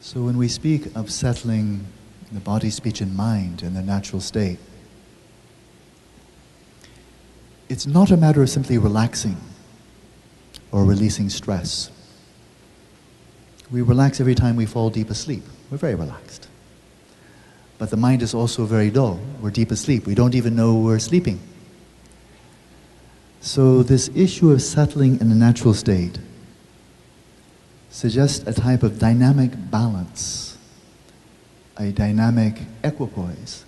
So when we speak of settling the body, speech, and mind in their natural state, it's not a matter of simply relaxing or releasing stress. We relax every time we fall deep asleep. We're very relaxed. But the mind is also very dull. We're deep asleep. We don't even know we're sleeping. So this issue of settling in the natural state suggests a type of dynamic balance, a dynamic equipoise,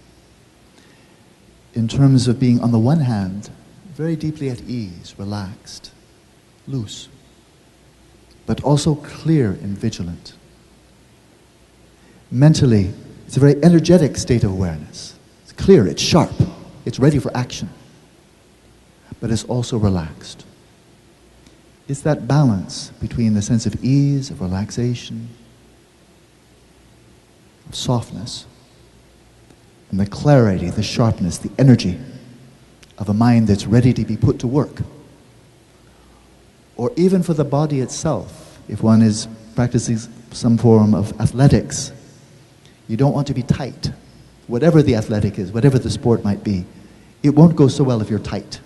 in terms of being, on the one hand, very deeply at ease, relaxed, loose, but also clear and vigilant. Mentally, it's a very energetic state of awareness. It's clear, it's sharp, it's ready for action, but it's also relaxed. It's that balance between the sense of ease, of relaxation, of softness, and the clarity, the sharpness, the energy of a mind that's ready to be put to work. Or even for the body itself, if one is practicing some form of athletics, you don't want to be tight. Whatever the athletic is, whatever the sport might be, it won't go so well if you're tight,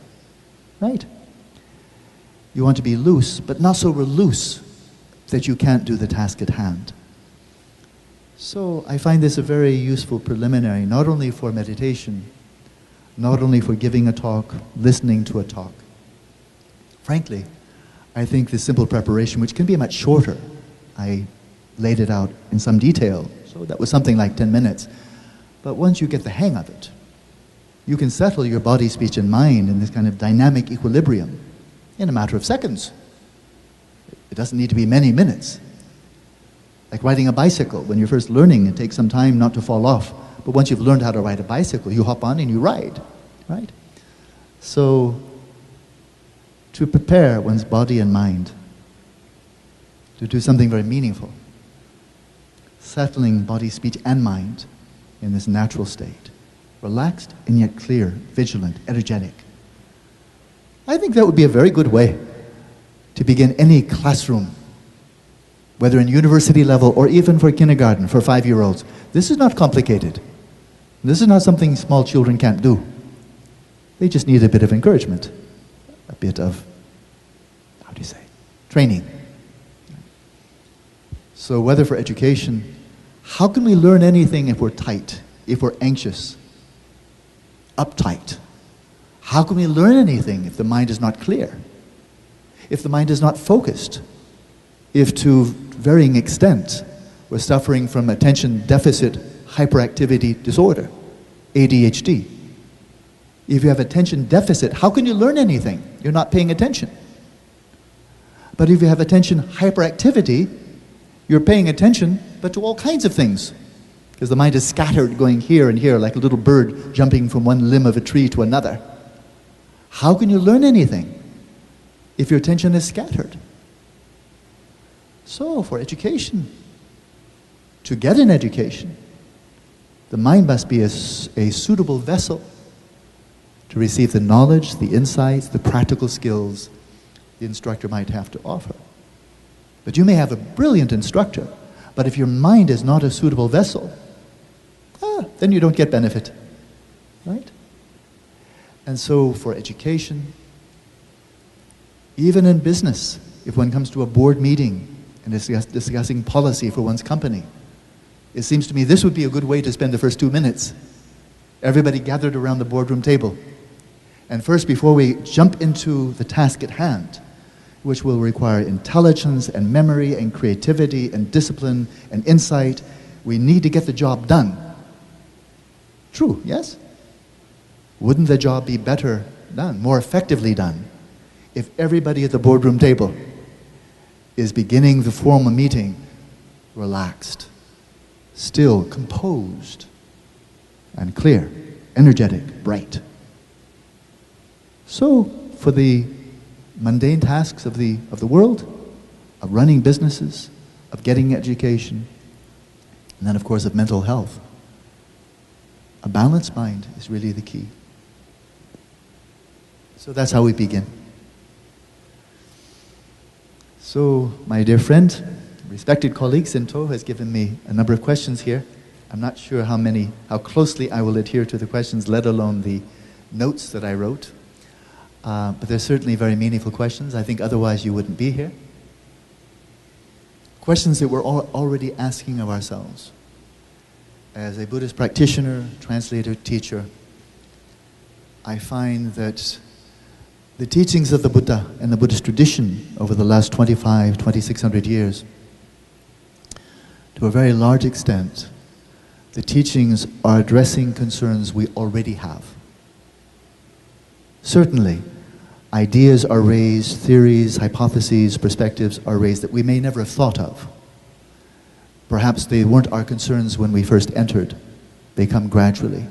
right? You want to be loose, but not so loose that you can't do the task at hand. So I find this a very useful preliminary, not only for meditation, not only for giving a talk, listening to a talk. Frankly, I think this simple preparation, which can be much shorter, I laid it out in some detail, so that was something like 10 minutes. But once you get the hang of it, you can settle your body, speech, and mind in this kind of dynamic equilibrium in a matter of seconds. It doesn't need to be many minutes. Like riding a bicycle. When you're first learning, it takes some time not to fall off. But once you've learned how to ride a bicycle, you hop on and you ride, right? So, to prepare one's body and mind to do something very meaningful, settling body, speech, and mind in this natural state, relaxed and yet clear, vigilant, energetic. I think that would be a very good way to begin any classroom, whether in university level or even for kindergarten, for 5-year-olds. This is not complicated. This is not something small children can't do. They just need a bit of encouragement, a bit of, how do you say, training. So whether for education, how can we learn anything if we're tight, if we're anxious, uptight? How can we learn anything if the mind is not clear? If the mind is not focused? If to varying extent we're suffering from attention deficit hyperactivity disorder, ADHD. If you have attention deficit, how can you learn anything? You're not paying attention. But if you have attention hyperactivity, you're paying attention, but to all kinds of things. Because the mind is scattered, going here and here, like a little bird jumping from one limb of a tree to another. How can you learn anything if your attention is scattered? So, for education, to get an education, the mind must be a suitable vessel to receive the knowledge, the insights, the practical skills the instructor might have to offer. But you may have a brilliant instructor, but if your mind is not a suitable vessel, then you don't get benefit, right? And so for education, even in business, if one comes to a board meeting and is discussing policy for one's company, it seems to me this would be a good way to spend the first 2 minutes. Everybody gathered around the boardroom table. And first, before we jump into the task at hand, which will require intelligence and memory and creativity and discipline and insight, we need to get the job done. True, yes? Wouldn't the job be better done, more effectively done, if everybody at the boardroom table is beginning the formal meeting relaxed, still, composed, and clear, energetic, bright? So, for the mundane tasks of the world, of running businesses, of getting education, and then of course of mental health, a balanced mind is really the key. So that's how we begin. So, my dear friend, respected colleague Sinto has given me a number of questions here. I'm not sure how closely I will adhere to the questions, let alone the notes that I wrote. But they're certainly very meaningful questions. I think otherwise you wouldn't be here. Questions that we're already asking of ourselves. As a Buddhist practitioner, translator, teacher, I find that the teachings of the Buddha and the Buddhist tradition over the last 2,600 years, to a very large extent, the teachings are addressing concerns we already have. Certainly, ideas are raised, theories, hypotheses, perspectives are raised that we may never have thought of. Perhaps they weren't our concerns when we first entered. They come gradually.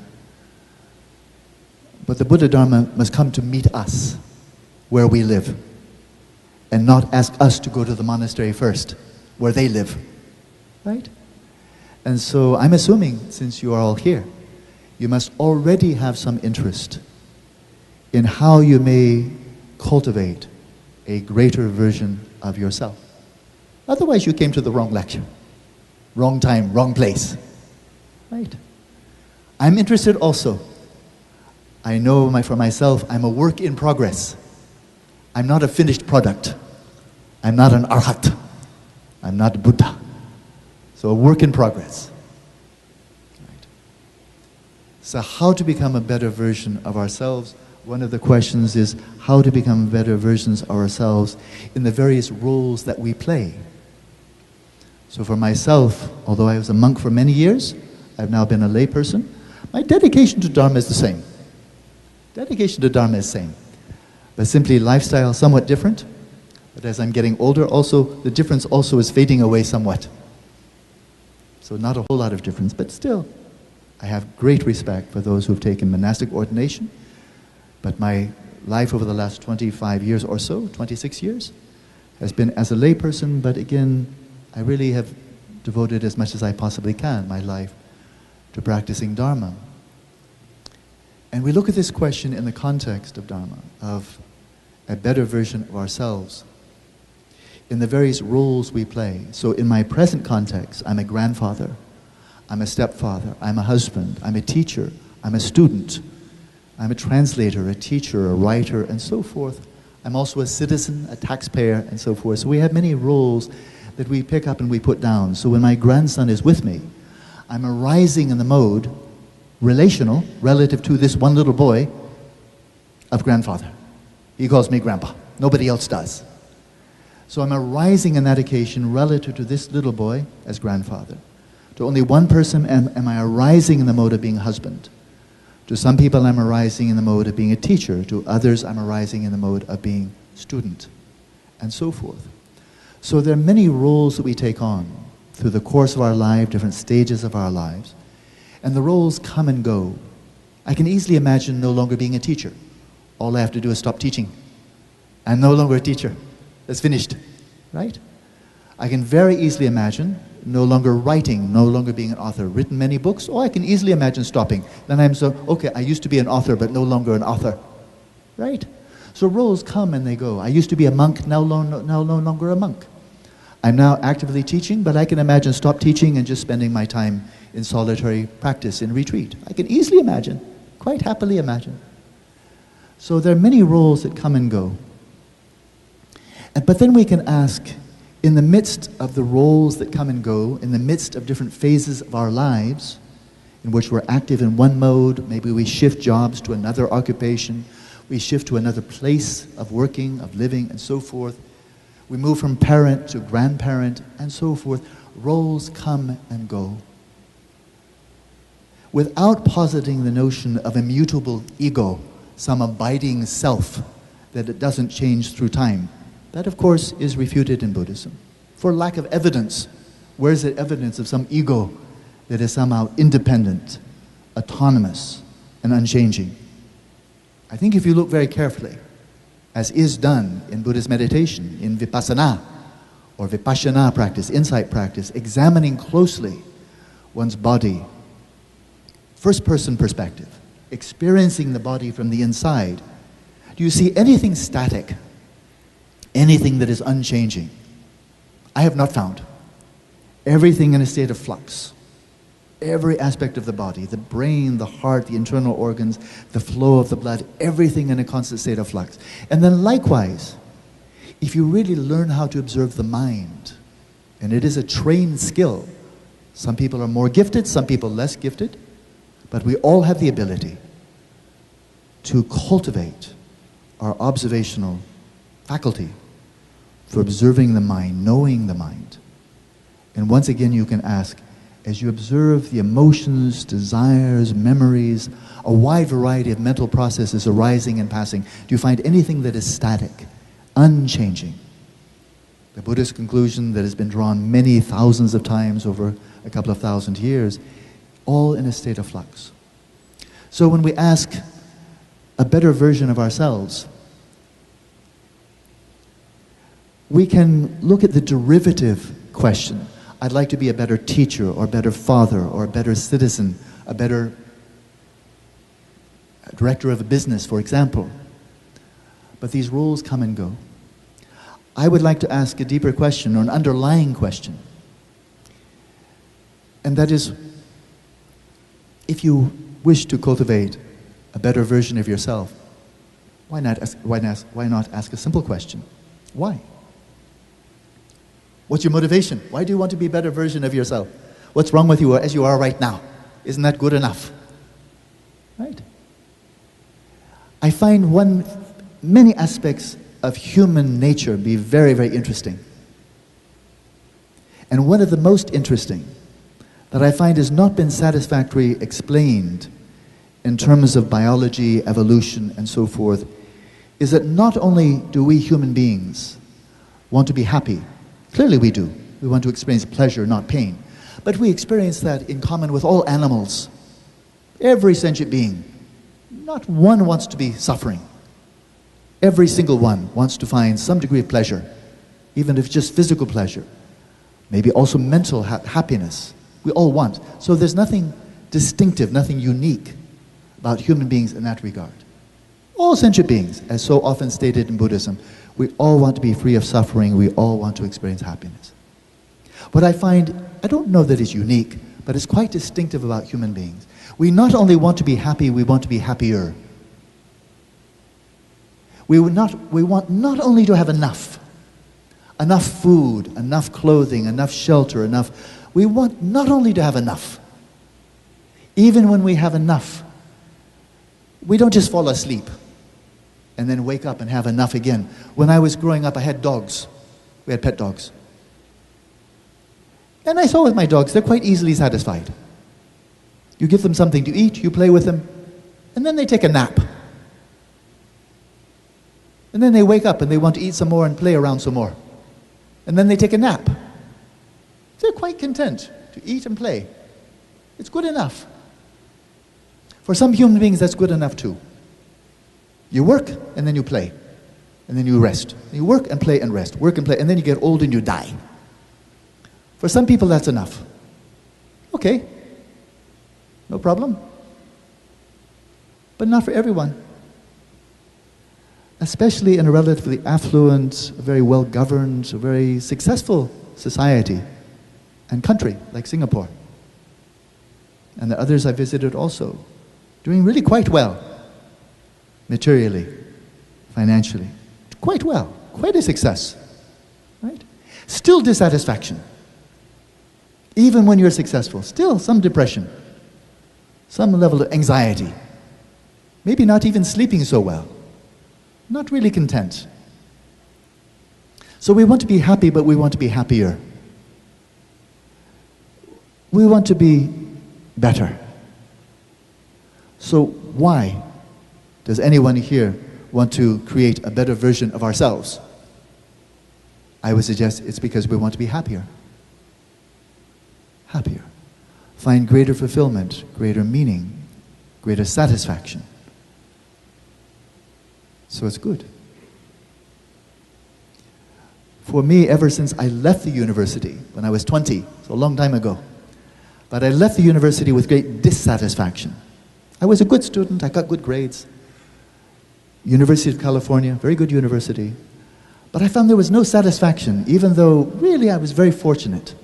But the Buddha Dharma must come to meet us where we live and not ask us to go to the monastery first, where they live. Right? And so I'm assuming, since you are all here, you must already have some interest in how you may cultivate a greater version of yourself. Otherwise, you came to the wrong lecture. Wrong time, wrong place. Right? I'm interested also. I know for myself, I'm a work in progress. I'm not a finished product. I'm not an arhat. I'm not Buddha. So a work in progress. Right. So how to become a better version of ourselves? One of the questions is how to become better versions of ourselves in the various roles that we play. So for myself, although I was a monk for many years, I've now been a layperson, my dedication to Dharma is the same. Dedication to Dharma is the same. But simply lifestyle somewhat different. But as I'm getting older, also, the difference also is fading away somewhat. So not a whole lot of difference, but still, I have great respect for those who have taken monastic ordination. But my life over the last 25 years or so, 26 years, has been as a layperson, but again, I really have devoted as much as I possibly can, my life, to practicing Dharma. And we look at this question in the context of Dharma, of a better version of ourselves, in the various roles we play. So in my present context, I'm a grandfather, I'm a stepfather, I'm a husband, I'm a teacher, I'm a student, I'm a translator, a teacher, a writer, and so forth. I'm also a citizen, a taxpayer, and so forth. So we have many roles that we pick up and we put down. So when my grandson is with me, I'm arising in the mode, relational, relative to this one little boy, of grandfather. He calls me grandpa. Nobody else does. So I'm arising in that occasion relative to this little boy as grandfather. To only one person am I arising in the mode of being husband. To some people I'm arising in the mode of being a teacher. To others I'm arising in the mode of being student, and so forth. So there are many roles that we take on through the course of our life, different stages of our lives. And the roles come and go. I can easily imagine no longer being a teacher. All I have to do is stop teaching. I'm no longer a teacher. It's finished, right? I can very easily imagine no longer writing, no longer being an author. Written many books, I can easily imagine stopping. Then I'm okay, I used to be an author, but no longer an author, right? So roles come and they go. I used to be a monk, now no longer a monk. I'm now actively teaching, but I can imagine stop teaching and just spending my time in solitary practice, in retreat. I can easily imagine, quite happily imagine. So there are many roles that come and go. But then we can ask, in the midst of the roles that come and go, in the midst of different phases of our lives, in which we're active in one mode, maybe we shift jobs to another occupation, we shift to another place of working, of living, and so forth. We move from parent to grandparent, and so forth. Roles come and go. Without positing the notion of immutable ego, some abiding self, that it doesn't change through time. That, of course, is refuted in Buddhism. For lack of evidence, where is the evidence of some ego that is somehow independent, autonomous, and unchanging? I think if you look very carefully, as is done in Buddhist meditation, in vipassana, or vipassana practice, insight practice, examining closely one's body, first-person perspective, experiencing the body from the inside, do you see anything static, anything that is unchanging? I have not found. Everything in a state of flux. Every aspect of the body, the brain, the heart, the internal organs, the flow of the blood, everything in a constant state of flux. And then likewise, if you really learn how to observe the mind, and it is a trained skill, some people are more gifted, some people less gifted, but we all have the ability to cultivate our observational faculty for observing the mind, knowing the mind. And once again you can ask, as you observe the emotions, desires, memories, a wide variety of mental processes arising and passing, do you find anything that is static, unchanging? The Buddhist conclusion that has been drawn many thousands of times over a couple of thousand years, all in a state of flux. So when we ask a better version of ourselves, we can look at the derivative question. I'd like to be a better teacher, or a better father, or a better citizen, a better director of a business, for example. But these roles come and go. I would like to ask a deeper question, or an underlying question. And that is, if you wish to cultivate a better version of yourself, why not ask a simple question? Why? What's your motivation? Why do you want to be a better version of yourself? What's wrong with you as you are right now? Isn't that good enough? Right? I find many aspects of human nature be very, very interesting. And one of the most interesting that I find has not been satisfactorily explained in terms of biology, evolution, and so forth, is that not only do we human beings want to be happy, clearly we do. We want to experience pleasure, not pain. But we experience that in common with all animals. Every sentient being. Not one wants to be suffering. Every single one wants to find some degree of pleasure, even if it's just physical pleasure. Maybe also mental happiness. We all want. So there's nothing distinctive, nothing unique about human beings in that regard. All sentient beings, as so often stated in Buddhism, we all want to be free of suffering, we all want to experience happiness. What I find, I don't know that it's unique, but it's quite distinctive about human beings. We not only want to be happy, we want to be happier. We want not only to have enough food, enough clothing, enough shelter, we want not only to have enough. Even when we have enough, we don't just fall asleep and then wake up and have enough again. When I was growing up, I had dogs. We had pet dogs. And I saw with my dogs, they're quite easily satisfied. You give them something to eat, you play with them, and then they take a nap. And then they wake up and they want to eat some more and play around some more. And then they take a nap. They're quite content to eat and play. It's good enough. For some human beings, that's good enough too. You work and then you play. And then you rest. You work and play and rest. Work and play. And then you get old and you die. For some people, that's enough. Okay. No problem. But not for everyone. Especially in a relatively affluent, very well-governed, very successful society and country like Singapore. And the others I visited also, doing really quite well, materially, financially. Quite well, quite a success, right? Still dissatisfaction. Even when you're successful, still some depression, some level of anxiety. Maybe not even sleeping so well. Not really content. So we want to be happy, but we want to be happier. We want to be better. So why does anyone here want to create a better version of ourselves? I would suggest it's because we want to be happier. Happier. Find greater fulfillment, greater meaning, greater satisfaction. So it's good. For me, ever since I left the university, when I was 20, so a long time ago, but I left the university with great dissatisfaction. I was a good student, I got good grades. University of California, very good university. But I found there was no satisfaction, even though really I was very fortunate.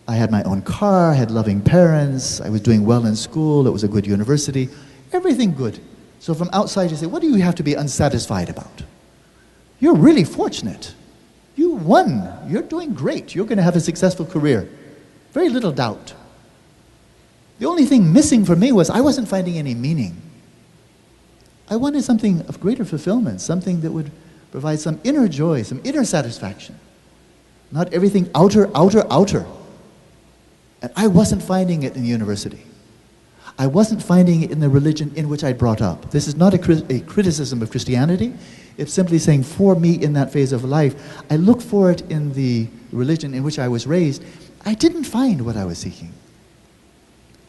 I had my own car, I had loving parents, I was doing well in school, it was a good university, everything good. So from outside you say, what do you have to be unsatisfied about? You're really fortunate. You won. You're doing great. You're going to have a successful career. Very little doubt. The only thing missing for me was I wasn't finding any meaning. I wanted something of greater fulfillment, something that would provide some inner joy, some inner satisfaction. Not everything outer, outer, outer. And I wasn't finding it in the university. I wasn't finding it in the religion in which I brought up. This is not a criticism of Christianity. It's simply saying for me in that phase of life, I look for it in the religion in which I was raised. I didn't find what I was seeking.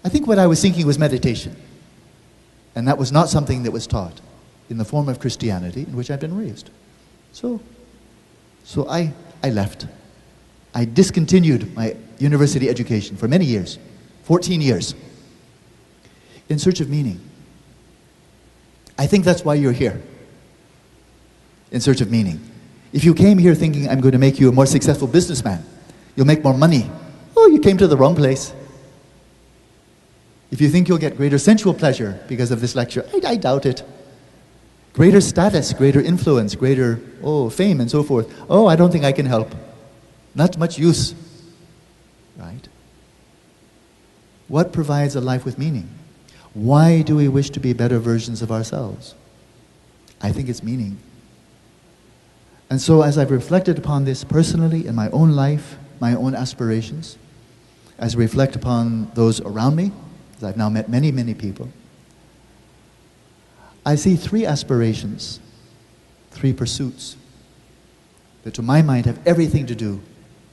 I think what I was seeking was meditation. And that was not something that was taught in the form of Christianity in which I'd been raised. So I left. I discontinued my university education for many years, 14 years. In search of meaning. I think that's why you're here. In search of meaning. If you came here thinking, I'm going to make you a more successful businessman, you'll make more money. Oh, you came to the wrong place. If you think you'll get greater sensual pleasure because of this lecture, I doubt it. Greater status, greater influence, greater, fame and so forth. Oh, I don't think I can help. Not much use. Right? What provides a life with meaning? Why do we wish to be better versions of ourselves? I think it's meaning. And so as I've reflected upon this personally in my own life, my own aspirations, as I reflect upon those around me, as I've now met many, many people, I see three aspirations, three pursuits that to my mind have everything to do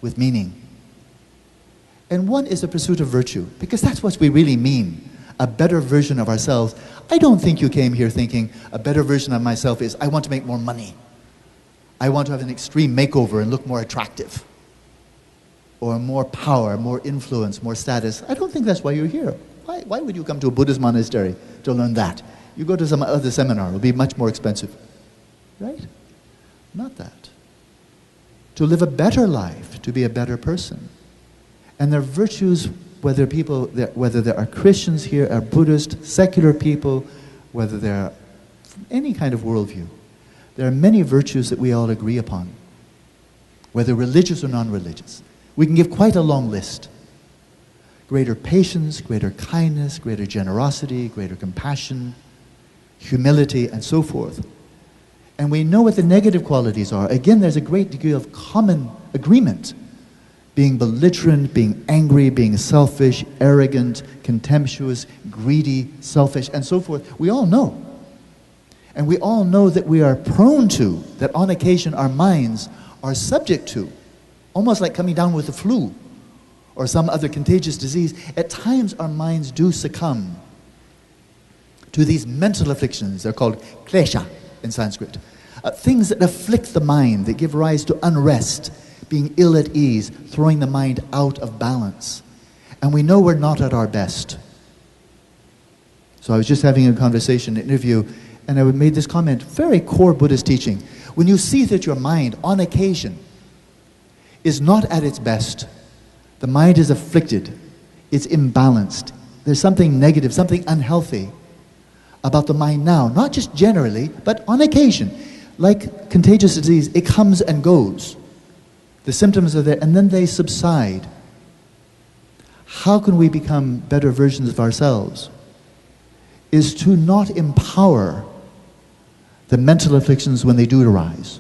with meaning. And one is the pursuit of virtue, because that's what we really mean. A better version of ourselves. I don't think you came here thinking a better version of myself is I want to make more money. I want to have an extreme makeover and look more attractive. Or more power, more influence, more status. I don't think that's why you're here. Why would you come to a Buddhist monastery to learn that? You go to some other seminar, it'll be much more expensive. Right? Not that. To live a better life, to be a better person. And their virtues, whether there are Christians here, are Buddhist, secular people, whether they're from any kind of worldview, there are many virtues that we all agree upon, whether religious or non-religious. We can give quite a long list. Greater patience, greater kindness, greater generosity, greater compassion, humility, and so forth. And we know what the negative qualities are. Again, there's a great degree of common agreement. Being belligerent, being angry, being selfish, arrogant, contemptuous, greedy, selfish, and so forth. We all know. And we all know that we are prone to, that on occasion our minds are subject to, almost like coming down with the flu or some other contagious disease. At times our minds do succumb to these mental afflictions. They're called klesha in Sanskrit. Things that afflict the mind, that give rise to unrest, being ill at ease, throwing the mind out of balance. And we know we're not at our best. So I was just having a conversation, an interview, and I made this comment, very core Buddhist teaching. When you see that your mind, on occasion, is not at its best, the mind is afflicted, it's imbalanced, there's something negative, something unhealthy about the mind now, not just generally, but on occasion. Like contagious disease, it comes and goes. The symptoms are there, and then they subside. How can we become better versions of ourselves? Is to not empower the mental afflictions when they do arise.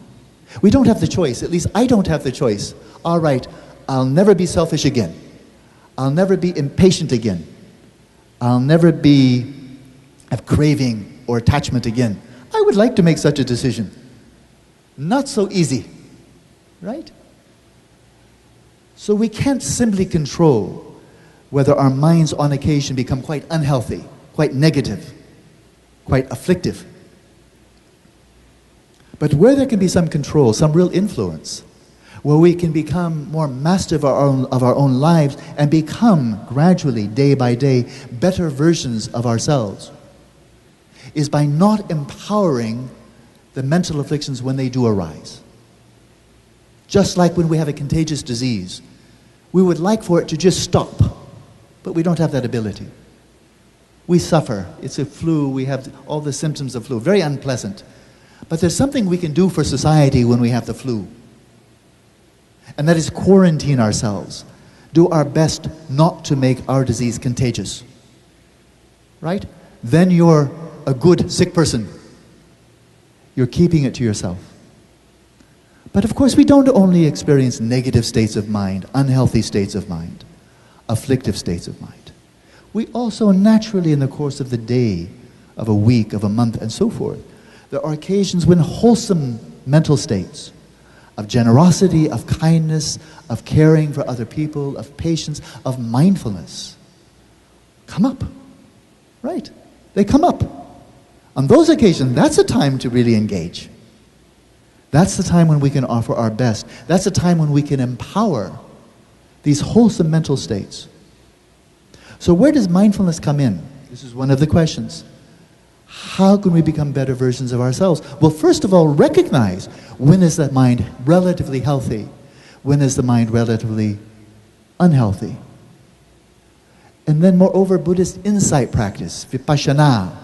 We don't have the choice, at least I don't have the choice. All right, I'll never be selfish again. I'll never be impatient again. I'll never have craving or attachment again. I would like to make such a decision. Not so easy, right? So we can't simply control whether our minds on occasion become quite unhealthy, quite negative, quite afflictive. But where there can be some control, some real influence, where we can become more master of our own lives and become gradually, day by day, better versions of ourselves, is by not empowering the mental afflictions when they do arise. Just like when we have a contagious disease, We would like for it to just stop, but we don't have that ability. We suffer. It's a flu. We have all the symptoms of flu. Very unpleasant. But there's something we can do for society when we have the flu. And that is quarantine ourselves. Do our best not to make our disease contagious. Right? Then you're a good sick person. You're keeping it to yourself. But of course, we don't only experience negative states of mind, unhealthy states of mind, afflictive states of mind. We also naturally, in the course of the day, of a week, of a month, and so forth, there are occasions when wholesome mental states of generosity, of kindness, of caring for other people, of patience, of mindfulness come up. Right? They come up. On those occasions, that's a time to really engage. That's the time when we can offer our best. That's the time when we can empower these wholesome mental states. So where does mindfulness come in? This is one of the questions. How can we become better versions of ourselves? Well, first of all, recognize when is that mind relatively healthy? When is the mind relatively unhealthy? And then moreover, Buddhist insight practice, vipassana,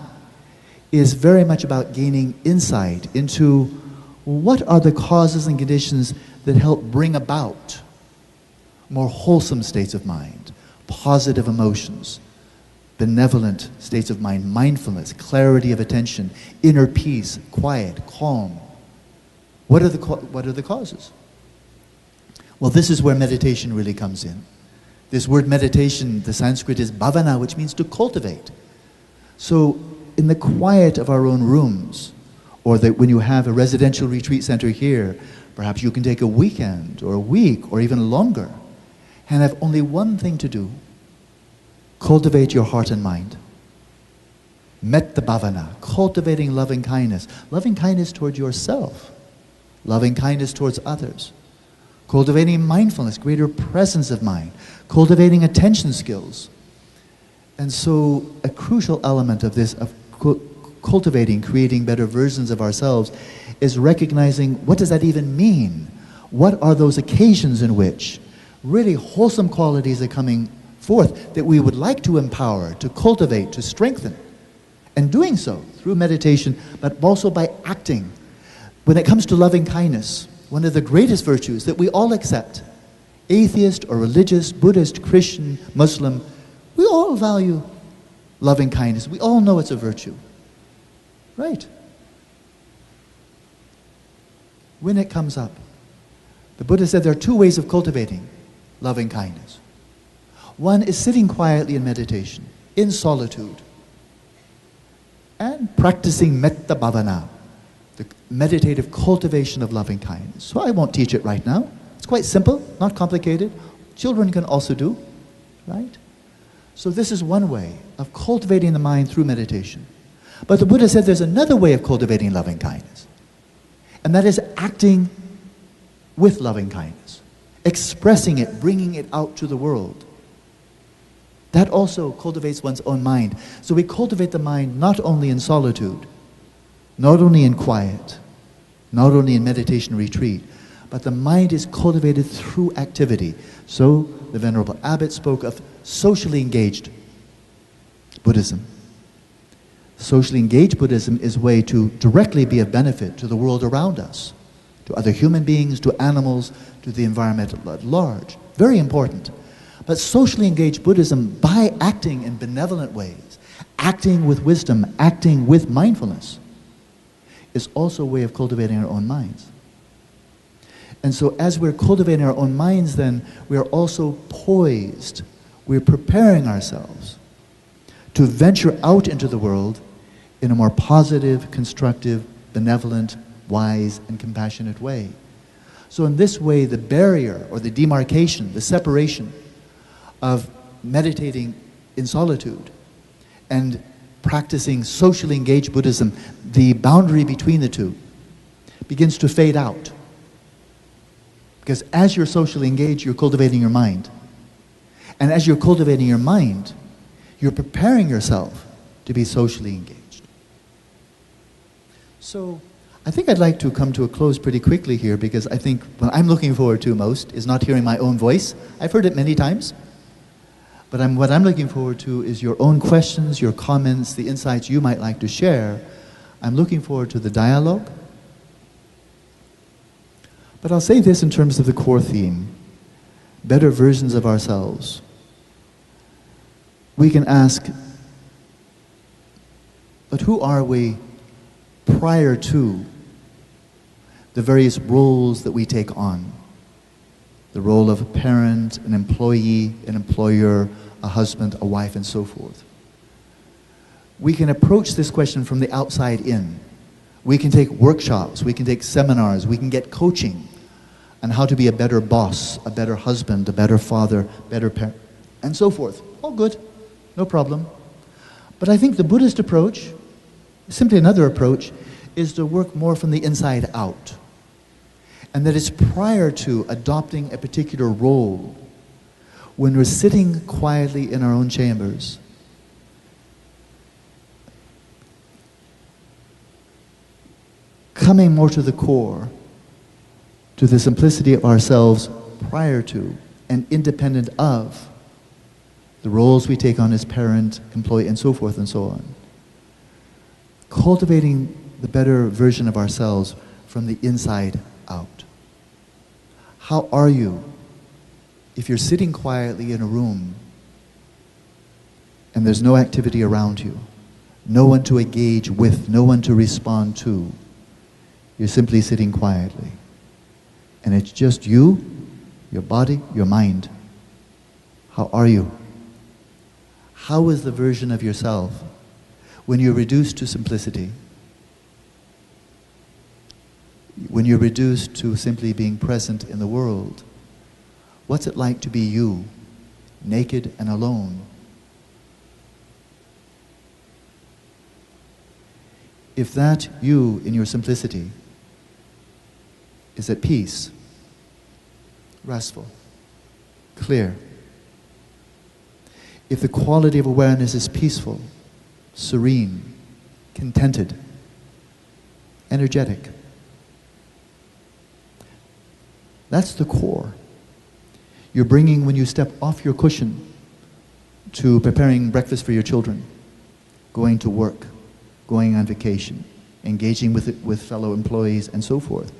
is very much about gaining insight into what are the causes and conditions that help bring about more wholesome states of mind, positive emotions, benevolent states of mind, mindfulness, clarity of attention, inner peace, quiet, calm. What are the causes? Well, this is where meditation really comes in. This word meditation, the Sanskrit is bhavana, which means to cultivate. So in the quiet of our own rooms, or that when you have a residential retreat center here, perhaps you can take a weekend or a week or even longer and have only one thing to do: cultivate your heart and mind. Metta bhavana, cultivating loving kindness towards yourself, loving kindness towards others, cultivating mindfulness, greater presence of mind, cultivating attention skills. And so a crucial element of this, of cultivating, creating better versions of ourselves, is recognizing what does that even mean? What are those occasions in which really wholesome qualities are coming forth that we would like to empower, to cultivate, to strengthen? And doing so through meditation, but also by acting. When it comes to loving kindness, one of the greatest virtues that we all accept, atheist or religious, Buddhist, Christian, Muslim, we all value loving kindness. We all know it's a virtue. Right? When it comes up, the Buddha said there are two ways of cultivating loving kindness. One is sitting quietly in meditation, in solitude, and practicing metta bhavana, the meditative cultivation of loving kindness. So I won't teach it right now. It's quite simple, not complicated. Children can also do, right? So this is one way of cultivating the mind through meditation. But the Buddha said there's another way of cultivating loving kindness, and that is acting with loving kindness, expressing it, bringing it out to the world. That also cultivates one's own mind. So we cultivate the mind not only in solitude, not only in quiet, not only in meditation retreat, but the mind is cultivated through activity. So the Venerable Abbot spoke of socially engaged Buddhism. Socially engaged Buddhism is a way to directly be of benefit to the world around us, to other human beings, to animals, to the environment at large. Very important. But socially engaged Buddhism, by acting in benevolent ways, acting with wisdom, acting with mindfulness, is also a way of cultivating our own minds. And so as we're cultivating our own minds, then we are also poised, we're preparing ourselves to venture out into the world in a more positive, constructive, benevolent, wise, and compassionate way. So in this way, the barrier or the demarcation, the separation of meditating in solitude and practicing socially engaged Buddhism, the boundary between the two begins to fade out. Because as you're socially engaged, you're cultivating your mind. And as you're cultivating your mind, you're preparing yourself to be socially engaged. So I think I'd like to come to a close pretty quickly here, because I think what I'm looking forward to most is not hearing my own voice. I've heard it many times. But what I'm looking forward to is your own questions, your comments, the insights you might like to share. I'm looking forward to the dialogue. But I'll say this in terms of the core theme: better versions of ourselves. We can ask, but who are we prior to the various roles that we take on? The role of a parent, an employee, an employer, a husband, a wife, and so forth. We can approach this question from the outside in. We can take workshops, we can take seminars, we can get coaching on how to be a better boss, a better husband, a better father, better parent, and so forth. All good, no problem. But I think the Buddhist approach, simply another approach, is to work more from the inside out. And that is prior to adopting a particular role, when we're sitting quietly in our own chambers, coming more to the core, to the simplicity of ourselves prior to and independent of the roles we take on as parent, employee, and so forth and so on. Cultivating the better version of ourselves from the inside out. How are you if you're sitting quietly in a room and there's no activity around you, no one to engage with, no one to respond to? You're simply sitting quietly. And it's just you, your body, your mind. How are you? How is the version of yourself when you're reduced to simplicity? When you're reduced to simply being present in the world? What's it like to be you, naked and alone? If that you in your simplicity is at peace, restful, clear, if the quality of awareness is peaceful, serene, contented, energetic, that's the core. You're bringing, when you step off your cushion to preparing breakfast for your children, going to work, going on vacation, engaging with fellow employees, and so forth.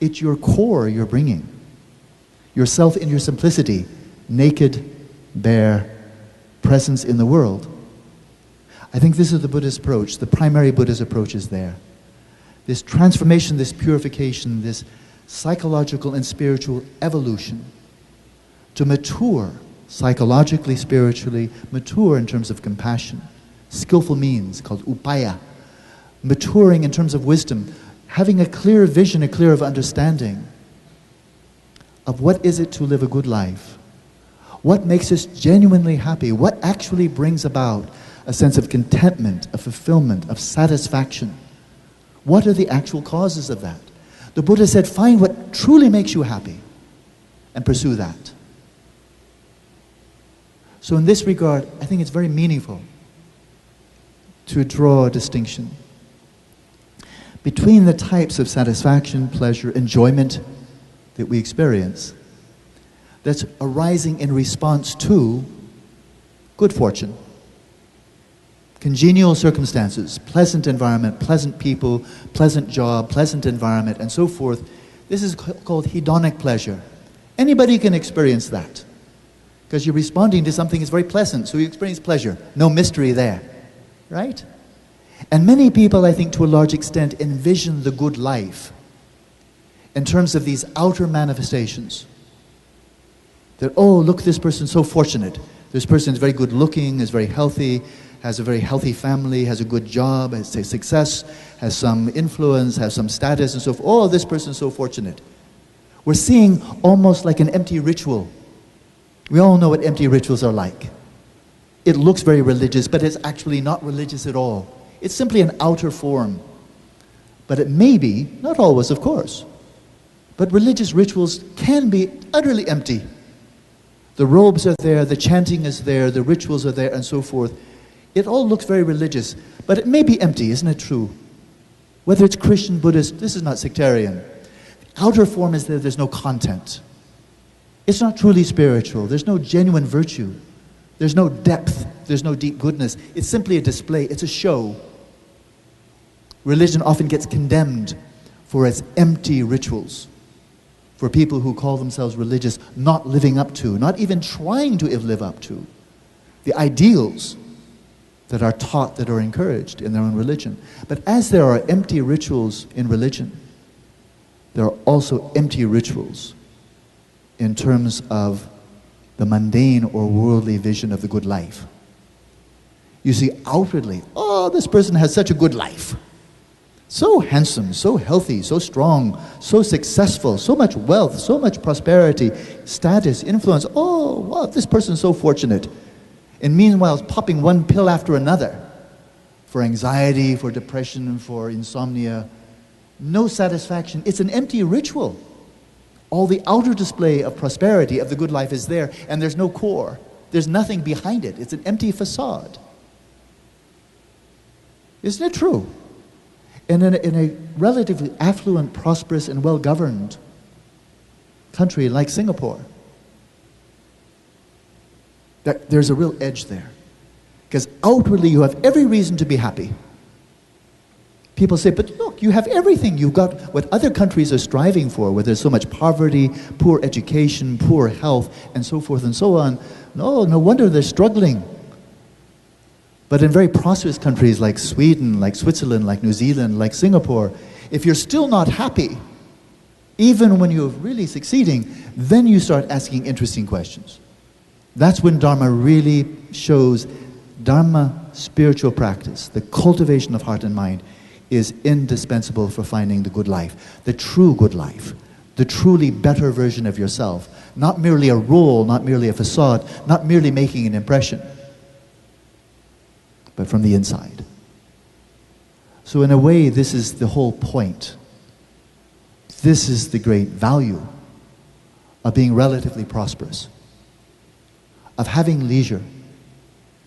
It's your core you're bringing. Yourself in your simplicity, naked, bare, presence in the world. I think this is the Buddhist approach. The primary Buddhist approach is there. This transformation, this purification, this psychological and spiritual evolution to mature psychologically, spiritually, mature in terms of compassion, skillful means called upaya, maturing in terms of wisdom, having a clear vision, a clear of understanding of what is it to live a good life, what makes us genuinely happy, what actually brings about a sense of contentment, of fulfillment, of satisfaction. What are the actual causes of that? The Buddha said, find what truly makes you happy and pursue that. So in this regard, I think it's very meaningful to draw a distinction between the types of satisfaction, pleasure, enjoyment that we experience that's arising in response to good fortune, congenial circumstances, pleasant environment, pleasant people, pleasant job, pleasant environment, and so forth. This is called hedonic pleasure. Anybody can experience that because you're responding to something that's very pleasant, so you experience pleasure. No mystery there, right? And many people, I think, to a large extent, envision the good life in terms of these outer manifestations. That, oh, look, this person's so fortunate. This person is very good looking, is very healthy, has a very healthy family, has a good job, has a success, has some influence, has some status, and so forth. Oh, this person is so fortunate. We're seeing almost like an empty ritual. We all know what empty rituals are like. It looks very religious, but it's actually not religious at all. It's simply an outer form. But it may be, not always, of course, but religious rituals can be utterly empty. The robes are there, the chanting is there, the rituals are there, and so forth. It all looks very religious, but it may be empty, isn't it true? Whether it's Christian, Buddhist, this is not sectarian. The outer form is that there's no content. It's not truly spiritual. There's no genuine virtue. There's no depth. There's no deep goodness. It's simply a display. It's a show. Religion often gets condemned for its empty rituals, for people who call themselves religious not living up to, not even trying to live up to, the ideals that are taught, that are encouraged in their own religion. But as there are empty rituals in religion, there are also empty rituals in terms of the mundane or worldly vision of the good life. You see, outwardly, oh, this person has such a good life. So handsome, so healthy, so strong, so successful, so much wealth, so much prosperity, status, influence. Oh, wow, this person's so fortunate. And meanwhile, popping one pill after another for anxiety, for depression, for insomnia. No satisfaction. It's an empty ritual. All the outer display of prosperity, of the good life is there, and there's no core. There's nothing behind it. It's an empty facade. Isn't it true? And in a relatively affluent, prosperous, and well-governed country like Singapore, there's a real edge there. Because outwardly you have every reason to be happy. People say, but look, you have everything. You've got what other countries are striving for, where there's so much poverty, poor education, poor health, and so forth and so on. No wonder they're struggling. But in very prosperous countries like Sweden, like Switzerland, like New Zealand, like Singapore, if you're still not happy, even when you're really succeeding, then you start asking interesting questions. That's when Dharma really shows Dharma, spiritual practice, the cultivation of heart and mind, is indispensable for finding the good life, the true good life, the truly better version of yourself, not merely a role, not merely a facade, not merely making an impression, but from the inside. So in a way, this is the whole point. This is the great value of being relatively prosperous, of having leisure,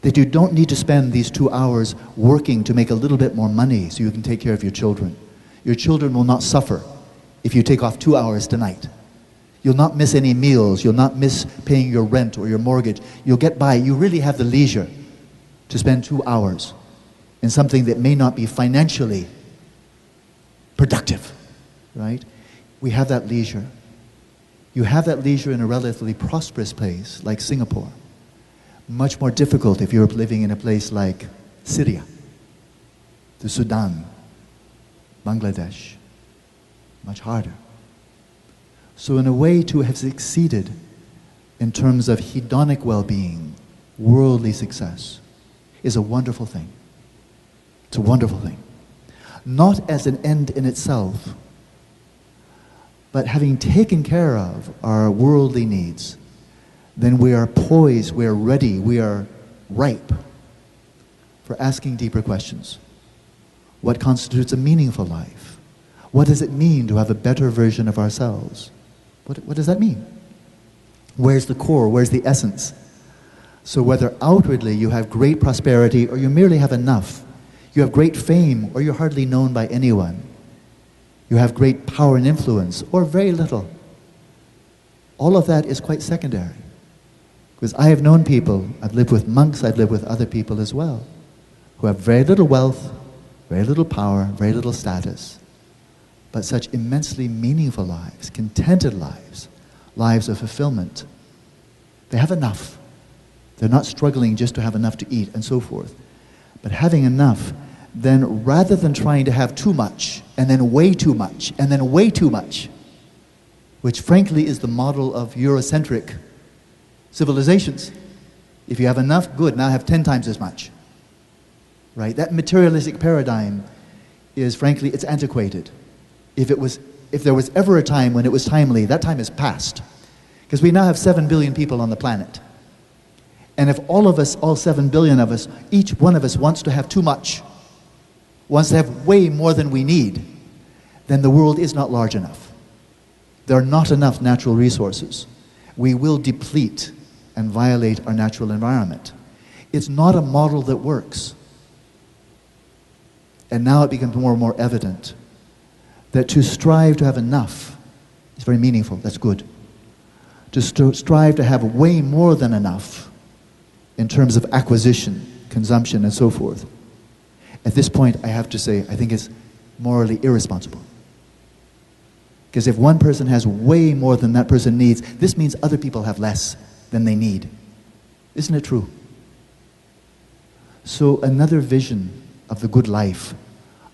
that you don't need to spend these 2 hours working to make a little bit more money so you can take care of your children. Your children will not suffer if you take off 2 hours tonight. You'll not miss any meals. You'll not miss paying your rent or your mortgage. You'll get by. You really have the leisure to spend 2 hours in something that may not be financially productive, right? We have that leisure. You have that leisure in a relatively prosperous place like Singapore. Much more difficult if you're living in a place like Syria, the Sudan, Bangladesh. Much harder. So in a way, to have succeeded in terms of hedonic well-being, worldly success, is a wonderful thing. It's a wonderful thing. Not as an end in itself, but having taken care of our worldly needs, then we are poised, we are ready, we are ripe for asking deeper questions. What constitutes a meaningful life? What does it mean to have a better version of ourselves? What does that mean? Where's the core? Where's the essence? So whether outwardly you have great prosperity or you merely have enough, you have great fame or you're hardly known by anyone, you have great power and influence or very little, all of that is quite secondary. Because I have known people, I've lived with monks, I've lived with other people as well, who have very little wealth, very little power, very little status, but such immensely meaningful lives, contented lives, lives of fulfillment. They have enough. They're not struggling just to have enough to eat and so forth. But having enough, then rather than trying to have too much, and then way too much, and then way too much, which frankly is the model of Eurocentric civilizations. If you have enough, good, now have 10 times as much. Right? That materialistic paradigm is, frankly, it's antiquated. If there was ever a time when it was timely, that time is past. Because we now have 7 billion people on the planet. And if all of us, all 7 billion of us, each one of us wants to have too much, wants to have way more than we need, then the world is not large enough. There are not enough natural resources. We will deplete and violate our natural environment. It's not a model that works. And now it becomes more and more evident that to strive to have enough is very meaningful, that's good. To strive to have way more than enough in terms of acquisition, consumption, and so forth, at this point, I have to say, I think it's morally irresponsible. Because if one person has way more than that person needs, this means other people have less than they need. Isn't it true? So another vision of the good life,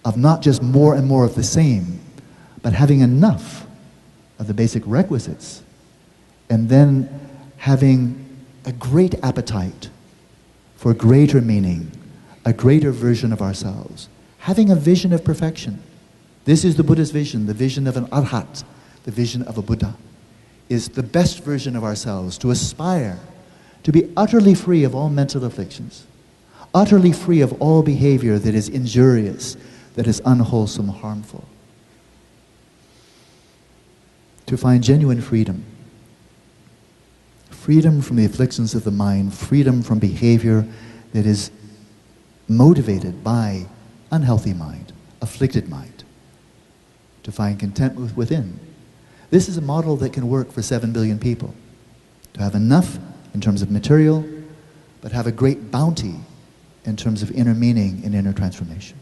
of not just more and more of the same, but having enough of the basic requisites, and then having a great appetite for greater meaning, a greater version of ourselves, having a vision of perfection. This is the Buddha's vision, the vision of an arhat, the vision of a Buddha, is the best version of ourselves, to aspire to be utterly free of all mental afflictions, utterly free of all behavior that is injurious, that is unwholesome, harmful. To find genuine freedom. Freedom from the afflictions of the mind, freedom from behavior that is motivated by unhealthy mind, afflicted mind. To find contentment within. This is a model that can work for 7 billion people. To have enough in terms of material, but have a great bounty in terms of inner meaning and inner transformation.